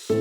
The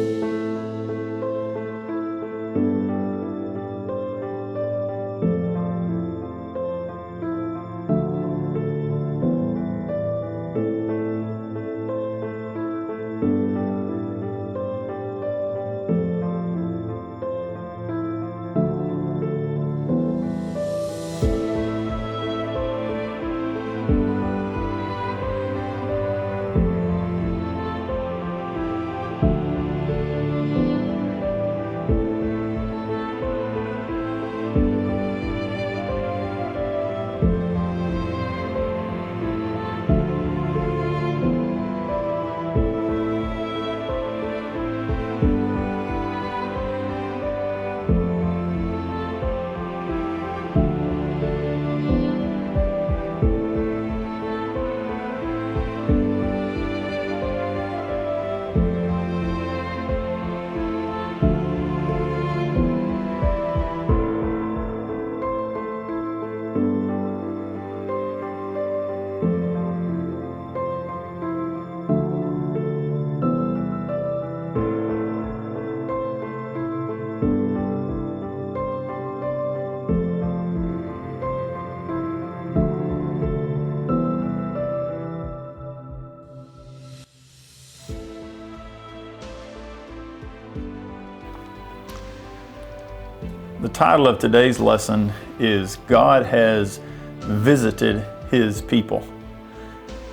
title of today's lesson is God Has Visited His People.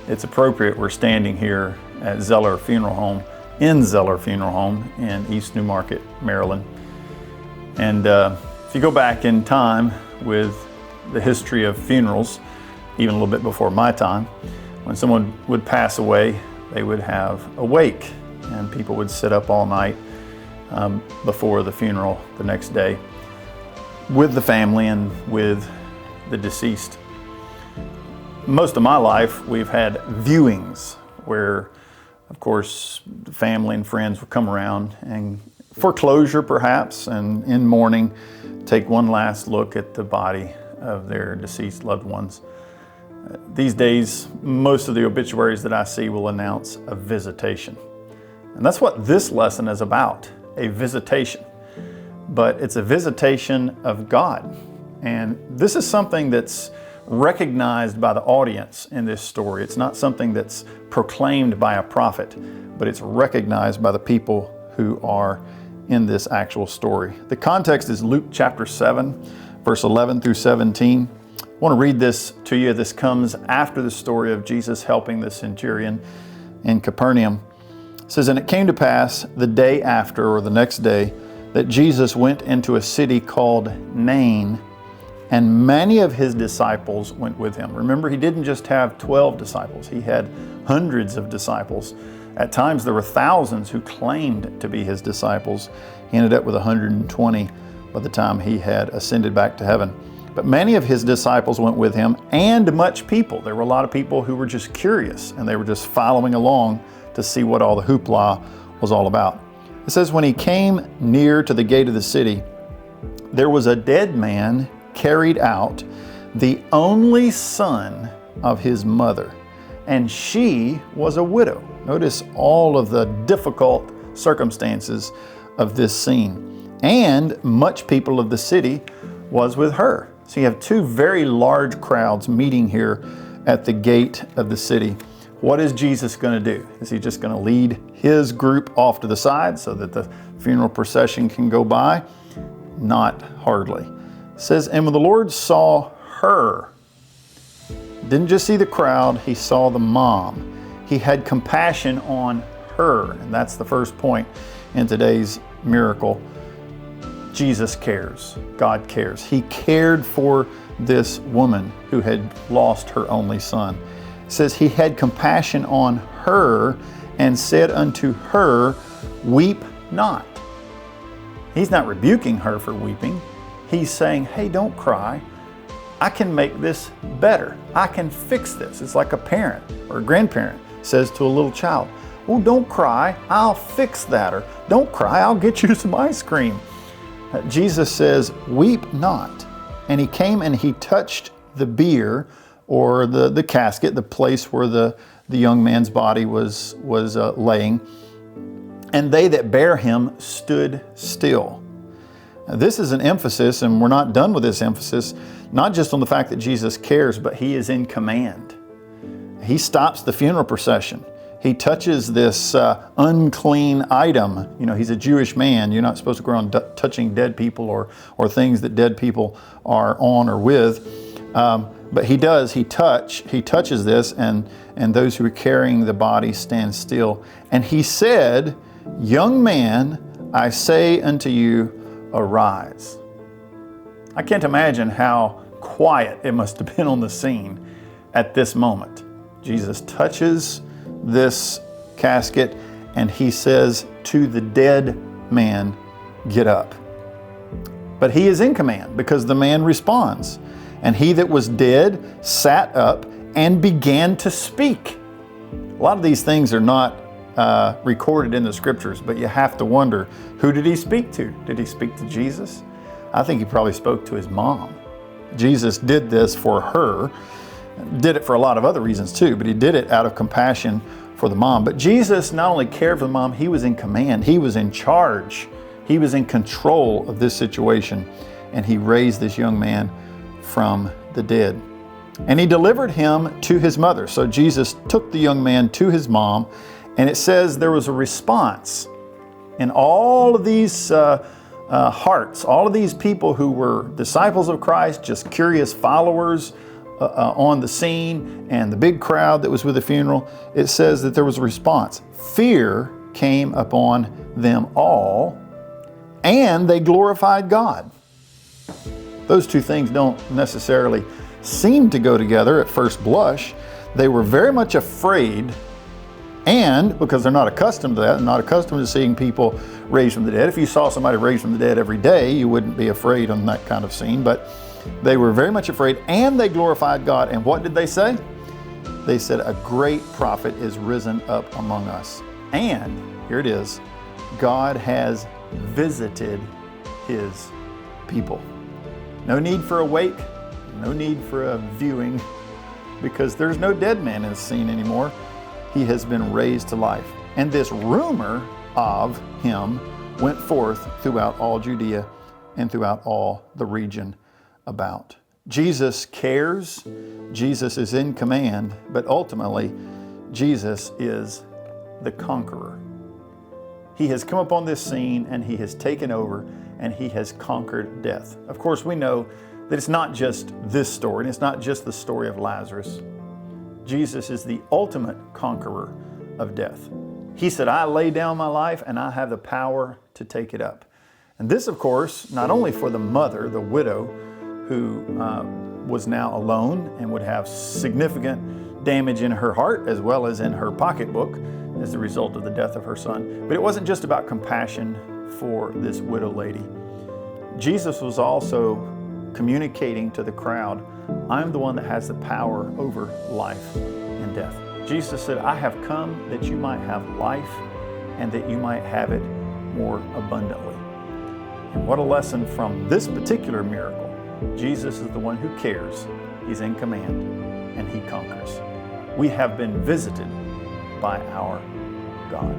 It's appropriate we're standing here at Zeller Funeral Home, in Zeller Funeral Home in East Newmarket, Maryland. And if you go back in time with the history of funerals, even a little bit before my time, when someone would pass away, they would have a wake and people would sit up all night before the funeral the next day with the family and with the deceased. Most of my life, we've had viewings where, of course, the family and friends would come around and for closure perhaps, and in mourning, take one last look at the body of their deceased loved ones. These days, most of the obituaries that I see will announce a visitation. And that's what this lesson is about, a visitation. But it's a visitation of God. And this is something that's recognized by the audience in this story. It's not something that's proclaimed by a prophet, but it's recognized by the people who are in this actual story. The context is Luke chapter 7, verse 11 through 17. I want to read this to you. This comes after the story of Jesus helping the centurion in Capernaum. It says, "And it came to pass the day after, or the next day, that Jesus went into a city called Nain, and many of his disciples went with him." Remember, he didn't just have 12 disciples. He had hundreds of disciples. At times, there were thousands who claimed to be his disciples. He ended up with 120 by the time he had ascended back to heaven. But many of his disciples went with him, and much people. There were a lot of people who were just curious, and they were just following along to see what all the hoopla was all about. It says, "When he came near to the gate of the city, there was a dead man carried out, the only son of his mother, and she was a widow." Notice all of the difficult circumstances of this scene. "And much people of the city was with her." So you have two very large crowds meeting here at the gate of the city. What is Jesus going to do? Is he just going to lead his group off to the side so that the funeral procession can go by? Not hardly. It says, "And when the Lord saw her," didn't just see the crowd, he saw the mom. He had compassion on her. And that's the first point in today's miracle. Jesus cares. God cares. He cared for this woman who had lost her only son. It says he had compassion on her and said unto her, "Weep not." He's not rebuking her for weeping. He's saying, hey, don't cry. I can make this better. I can fix this. It's like a parent or a grandparent says to a little child, "Oh, don't cry. I'll fix that." Or, "Don't cry. I'll get you some ice cream." Jesus says, "Weep not." And he came and he touched the bier, or the casket, the place where the young man's body was laying. and they that bare him stood still. Now, this is an emphasis, and we're not done with this emphasis, not just on the fact that Jesus cares, but he is in command. He stops the funeral procession. He touches this unclean item. You know, he's a Jewish man. You're not supposed to go around touching dead people or things that dead people are on or with. But he does. He touches this, and those who are carrying the body stand still. And he said, "Young man, I say unto you, arise." I can't imagine how quiet it must have been on the scene at this moment. Jesus touches this casket, and he says to the dead man, "Get up." But he is in command because the man responds. And he that was dead sat up and began to speak. A lot of these things are not recorded in the scriptures, but you have to wonder, who did he speak to? Did he speak to Jesus? I think he probably spoke to his mom. Jesus did this for her. Did it for a lot of other reasons too, but he did it out of compassion for the mom. But Jesus not only cared for the mom, he was in command. He was in charge. He was in control of this situation, and he raised this young man from the dead. And he delivered him to his mother. So Jesus took the young man to his mom, and it says there was a response. And all of these hearts, all of these people who were disciples of Christ, just curious followers on the scene, and the big crowd that was with the funeral, it says that there was a response. Fear came upon them all, and they glorified God. Those two things don't necessarily seem to go together at first blush. They were very much afraid, and because they're not accustomed to that, and not accustomed to seeing people raised from the dead. If you saw somebody raised from the dead every day, you wouldn't be afraid on that kind of scene, but they were very much afraid, and they glorified God. And what did they say? They said, "A great prophet is risen up among us." And here it is, God has visited his people. No need for a wake, no need for a viewing, because there's no dead man in the scene anymore. He has been raised to life. And this rumor of him went forth throughout all Judea and throughout all the region about. Jesus cares, Jesus is in command, but ultimately, Jesus is the conqueror. He has come upon this scene and he has taken over and he has conquered death. Of course, we know that it's not just this story, and it's not just the story of Lazarus. Jesus is the ultimate conqueror of death. He said, "I lay down my life and I have the power to take it up." And this, of course, not only for the mother, the widow, who was now alone and would have significant damage in her heart as well as in her pocketbook as a result of the death of her son. But it wasn't just about compassion for this widow lady. Jesus was also communicating to the crowd, "I'm the one that has the power over life and death." Jesus said, "I have come that you might have life and that you might have it more abundantly." And what a lesson from this particular miracle. Jesus is the one who cares. He's in command and he conquers. We have been visited by our God.